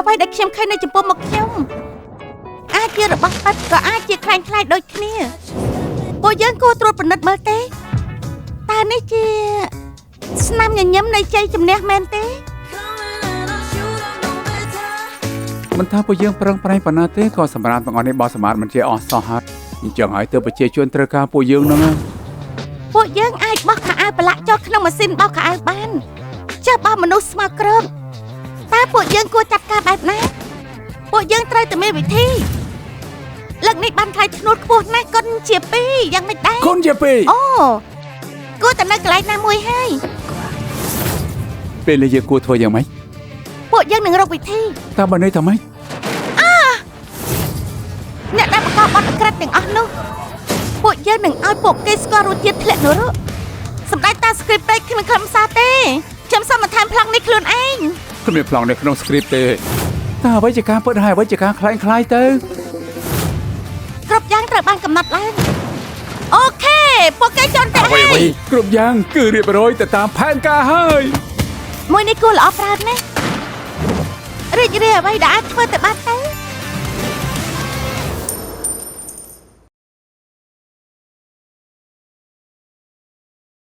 អ្វីដែលខ្ញុំឃើញនៅចំពោះមុខខ្ញុំអាចជារបស់ឥតក៏អាចជាคล้ายៗដូចគ្នាពួកយើងគួរត្រួតពិនិត្យមើលទេតើនេះជាស្នាមញញឹមនៃជ័យជំនះមែនទេមិនថាពួកយើងប្រឹងប្រែងប៉ុណ្ណាទេក៏សម្រាប់ទាំងអស់នេះបោះសម្អាតមិនជាអស់សោះហើយអញ្ចឹងហើយទើបប្រជាជនត្រូវការពួកយើងហ្នឹងពួកយើងអាចបោះខោអាវប្រឡាក់ចូលក្នុងម៉ាស៊ីនបោះខោអាវបានចាស់បោះមនុស្សស្មោកគ្រងតើពួកយើងគួរចាត់ការបែបណាពួកយើងត្រូវតែមានវិធីលើកនេះបានថ្លៃធ្នូតខ្ពស់ណាស់គុណជា2យ៉ាងមិនដែរគុណជា2អូគួរតែនៅកន្លែងណាមួយហើយពេលនេះយើងគួរធ្វើយ៉ាងម៉េចពួកយើងនឹងរកវិធីតើបើនេះថាម៉េចអ្នកដែលបង្កបទអក្រិតទាំងអស់នោះពួកយើងនឹងឲ្យពួកគេស្គាល់រសជាតិធ្លាក់នរកសម្ដេចតា script ពេកគ្មានខ្លឹមសារទេខ្ញុំសូមបន្ថែមប្លង់នេះខ្លួនឯងគ្មានប្លង់នៅក្នុង script ទេតើអ្វីជាការពិតហើយអ្វីជាការคล้ายៗទៅគ្រប់យ៉ាងត្រូវបានកំណត់ឡើងអូខេពួកគេចូលទៅហើយគ្រប់យ៉ាងគឺរៀបរយទៅតាមផែនការហើយមួយនេះគួរល្អប្រើណាស់រីករាយអ្វីដែលអាចធ្វើទៅបានទៅ